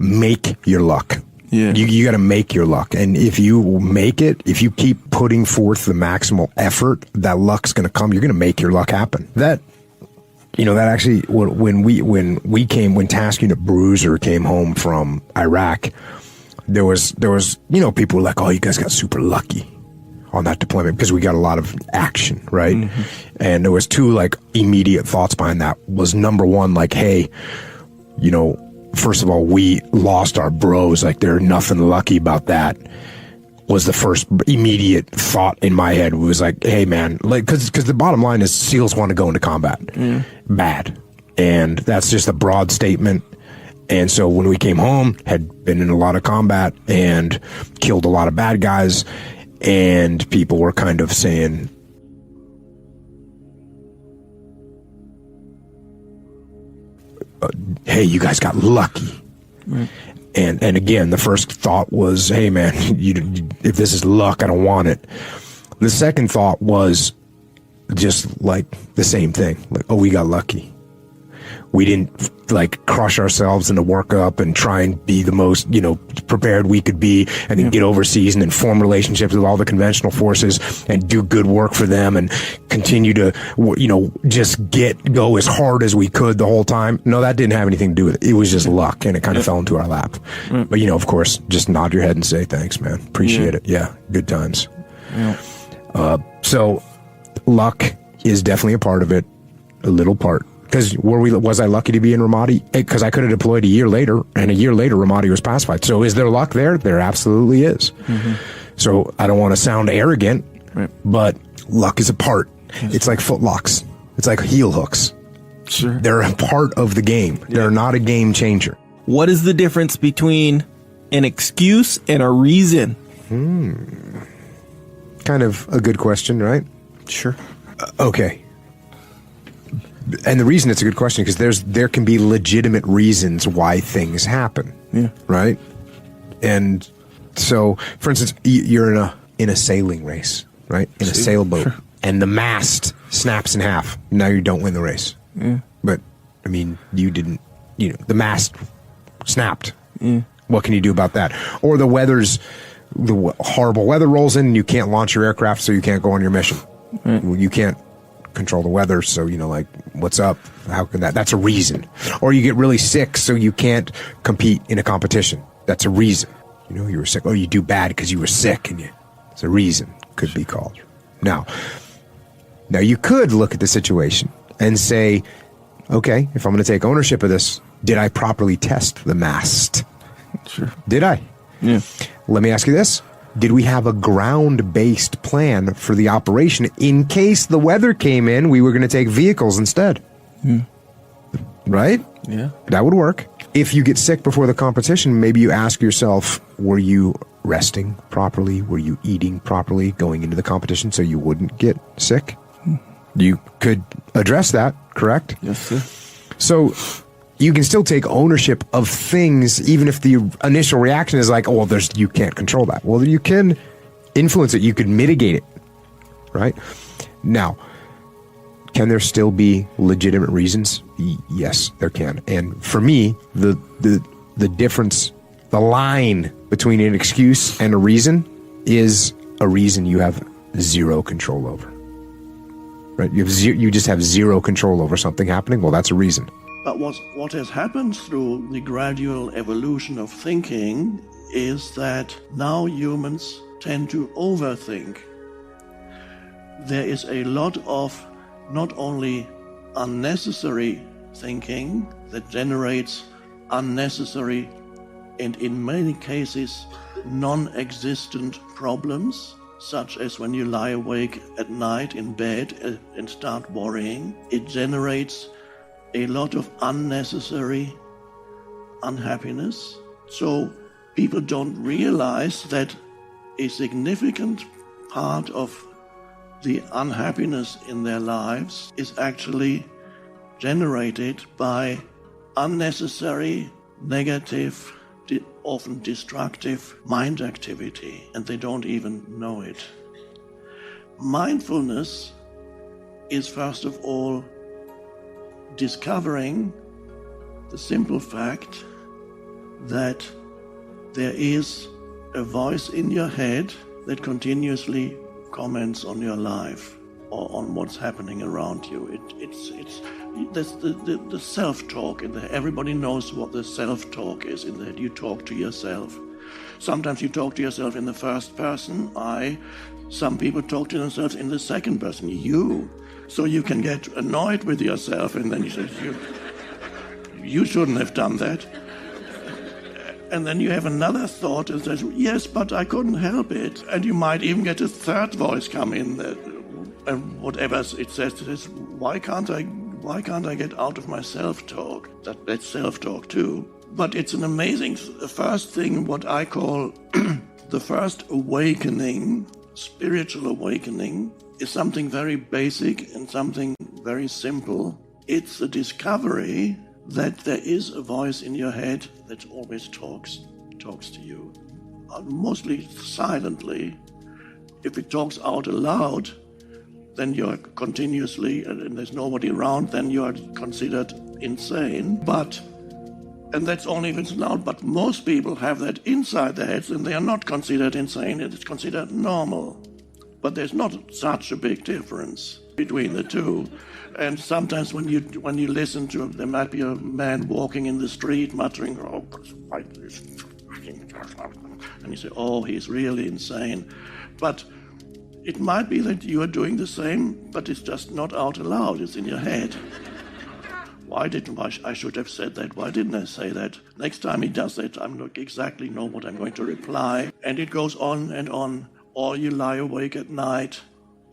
make your luck. Yeah. You got to make your luck. And if you make it, if you keep putting forth the maximal effort, that luck's going to come. You're going to make your luck happen. That actually, when Task Unit Bruiser came home from Iraq, there was, people were like, oh, you guys got super lucky on that deployment because we got a lot of action, right? Mm-hmm. And there was two like immediate thoughts behind that. Was number one, like, hey, first of all, we lost our bros. Like, there's nothing lucky about that. Was the first immediate thought in my head. Was like, hey man, like, cause the bottom line is SEALs want to go into combat. Bad. And that's just a broad statement. And so when we came home, had been in a lot of combat and killed a lot of bad guys, and people were kind of saying, hey, you guys got lucky. Right. And again, the first thought was, hey man, if this is luck, I don't want it. The second thought was just like the same thing. Like, oh, we got lucky. We didn't like crush ourselves into work up and try and be the most, prepared we could be, and then get overseas and then form relationships with all the conventional forces and do good work for them and continue to, just go as hard as we could the whole time. No, that didn't have anything to do with it. It was just luck, and it kind of fell into our lap. But, of course, just nod your head and say, thanks, man. Appreciate it. Yeah. Good times. So luck is definitely a part of it, a little part. Because was I lucky to be in Ramadi? Because I could have deployed a year later, and a year later Ramadi was pacified. So is there luck there? There absolutely is. Mm-hmm. So I don't want to sound arrogant, but luck is a part. It's like footlocks. It's like heel hooks. Sure. They're a part of the game. They're not a game changer. What is the difference between an excuse and a reason? Kind of a good question, right? Sure. Okay. And the reason it's a good question is there can be legitimate reasons why things happen. Yeah. Right? And so, for instance, you're in a sailing race, right? In a sailboat. Sure. And the mast snaps in half. Now you don't win the race. Yeah. But, I mean, you didn't, the mast snapped. Yeah. What can you do about that? Or the horrible weather rolls in and you can't launch your aircraft, so you can't go on your mission. Right. You can't control the weather, so what's up, how can that's a reason. Or you get really sick, so you can't compete in a competition. That's a reason. You were sick. Oh, you do bad because you were sick, and it's a reason, could be called. Now you could look at the situation and say, okay, if I'm going to take ownership of this, did I properly test the mast? Sure. Did I? Yeah. Let me ask you this. Did we have a ground-based plan for the operation in case the weather came in? We were going to take vehicles instead. Right? Yeah. That would work. If you get sick before the competition, maybe you ask yourself, were you resting properly? Were you eating properly going into the competition so you wouldn't get sick? You could address that, correct? Yes, sir. So you can still take ownership of things, even if the initial reaction is like, oh, well, you can't control that. Well, you can influence it. You could mitigate it, right? Now, can there still be legitimate reasons? Yes, there can. And for me, the difference, the line between an excuse and a reason is a reason you have zero control over, right? You just have zero control over something happening. Well, that's a reason. But what has happened through the gradual evolution of thinking is that now humans tend to overthink. There is a lot of not only unnecessary thinking that generates unnecessary and in many cases non-existent problems, such as when you lie awake at night in bed and start worrying. It generates a lot of unnecessary unhappiness. So people don't realize that a significant part of the unhappiness in their lives is actually generated by unnecessary, negative, often destructive mind activity, and they don't even know it. Mindfulness is first of all discovering the simple fact that there is a voice in your head that continuously comments on your life or on what's happening around you. There's the self-talk in there. Everybody knows what the self-talk is in there. You talk to yourself. Sometimes you talk to yourself in the first person, I. Some people talk to themselves in the second person, you. So you can get annoyed with yourself and then you say, you shouldn't have done that. And then you have another thought that says, yes, but I couldn't help it. And you might even get a third voice come in and whatever it says, why can't I get out of my self-talk? That's self-talk too. But it's an amazing first thing, what I call the first awakening, spiritual awakening, is something very basic and something very simple. It's the discovery that there is a voice in your head that always talks to you, mostly silently. If it talks out aloud, then you're continuously, and there's nobody around, then you are considered insane. And that's only if it's loud, but most people have that inside their heads and they are not considered insane, it's considered normal. But there's not such a big difference between the two. And sometimes when you listen to, there might be a man walking in the street muttering, oh, and you say, oh, he's really insane. But it might be that you are doing the same, but it's just not out aloud, it's in your head. I should have said that. Why didn't I say that? Next time he does that, I'm not exactly know what I'm going to reply. And it goes on and on. Or you lie awake at night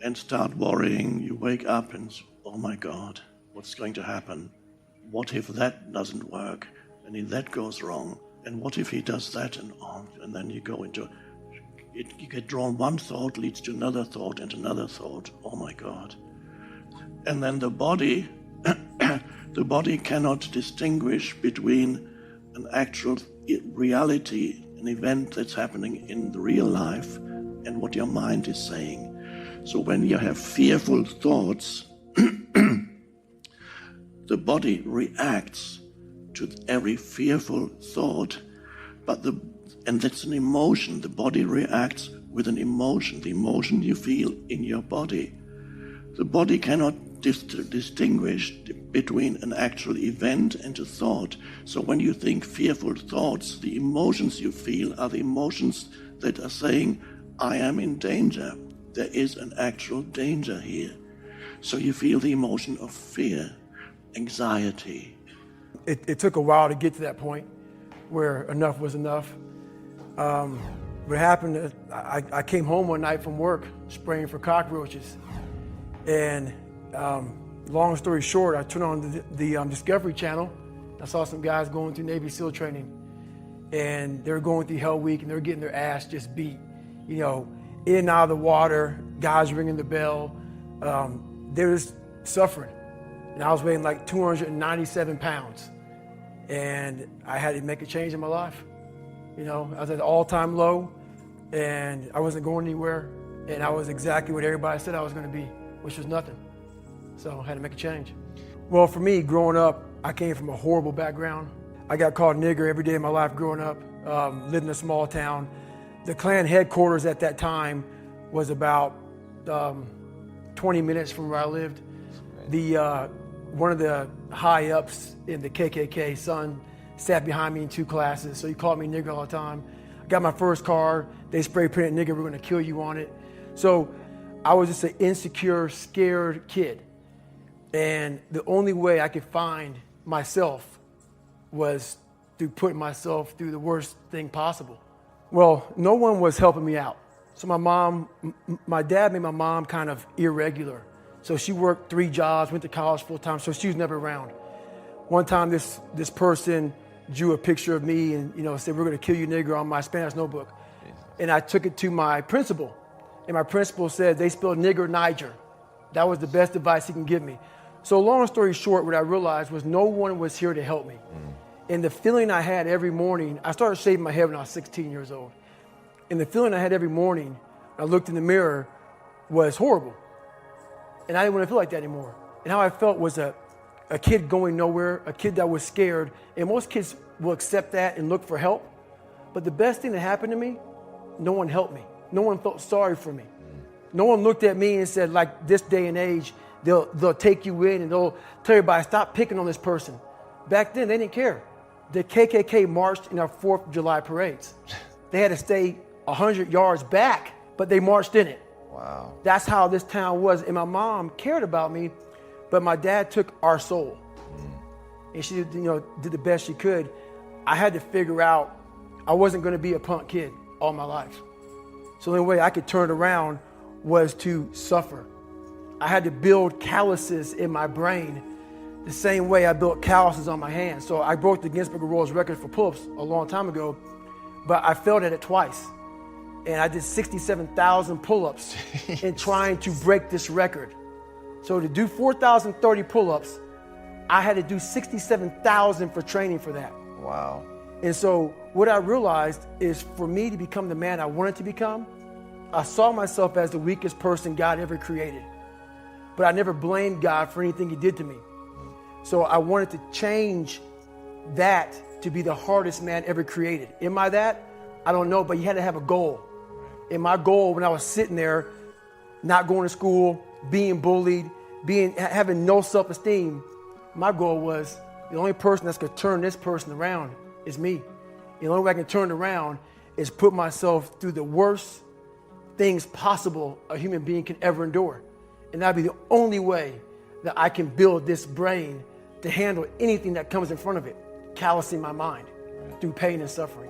and start worrying. You wake up and, oh my God, what's going to happen? What if that doesn't work? And if that goes wrong? And what if he does that? And then you go into it. You get drawn, one thought leads to another thought and another thought. Oh my God. And then the body... The body cannot distinguish between an actual reality, an event that's happening in the real life, and what your mind is saying. So when you have fearful thoughts, the body reacts to every fearful thought, and that's an emotion. The body reacts with an emotion, the emotion you feel in your body. The body cannot distinguish between an actual event and a thought. So when you think fearful thoughts, the emotions you feel are the emotions that are saying, I am in danger. There is an actual danger here. So you feel the emotion of fear, anxiety. It took a while to get to that point where enough was enough. What happened, I came home one night from work spraying for cockroaches. And long story short, I turned on the Discovery Channel. I saw some guys going through Navy SEAL training, and they were going through Hell Week, and they were getting their ass just beat. You know, in and out of the water, guys ringing the bell. They were just suffering. And I was weighing like 297 pounds, and I had to make a change in my life. You know, I was at an all-time low, and I wasn't going anywhere, and I was exactly what everybody said I was going to be, which was nothing. So I had to make a change. Well, for me, growing up, I came from a horrible background. I got called nigger every day of my life growing up, lived in a small town. The Klan headquarters at that time was about 20 minutes from where I lived. One of the high-ups in the KKK, son, sat behind me in 2 classes, so he called me nigger all the time. I got my first car, they spray painted nigger, we're gonna kill you on it. So I was just an insecure, scared kid. And the only way I could find myself was through putting myself through the worst thing possible. Well, no one was helping me out. So my dad made my mom kind of irregular. So she worked 3 jobs, went to college full time, so she was never around. One time this person drew a picture of me and said, we're gonna kill you nigger on my Spanish notebook. And I took it to my principal. And my principal said, they spelled nigger Niger. That was the best advice he can give me. So long story short, what I realized was no one was here to help me. And the feeling I had every morning, I started shaving my head when I was 16 years old. And the feeling I had every morning, I looked in the mirror, was horrible. And I didn't want to feel like that anymore. And how I felt was a a kid going nowhere, a kid that was scared. And most kids will accept that and look for help. But the best thing that happened to me, no one helped me. No one felt sorry for me. No one looked at me and said, like this day and age, they'll take you in and they'll tell everybody, stop picking on this person. Back then, they didn't care. The KKK marched in our 4th of July parades. They had to stay 100 yards back, but they marched in it. Wow. That's how this town was. And my mom cared about me, but my dad took our soul. And she, did the best she could. I had to figure out I wasn't going to be a punk kid all my life. So the only way I could turn it around was to suffer. I had to build calluses in my brain the same way I built calluses on my hands. So I broke the Guinness Book of World Records for pull-ups a long time ago, but I failed at it twice. And I did 67,000 pull-ups in trying to break this record. So to do 4,030 pull-ups, I had to do 67,000 for training for that. Wow. And so what I realized is for me to become the man I wanted to become, I saw myself as the weakest person God ever created. But I never blamed God for anything he did to me. So I wanted to change that to be the hardest man ever created. Am I that? I don't know, but you had to have a goal. And my goal when I was sitting there, not going to school, being bullied, having no self-esteem, my goal was the only person that's going to turn this person around is me. The only way I can turn it around is put myself through the worst things possible a human being can ever endure. And that'd be the only way that I can build this brain to handle anything that comes in front of it, callousing my mind through pain and suffering.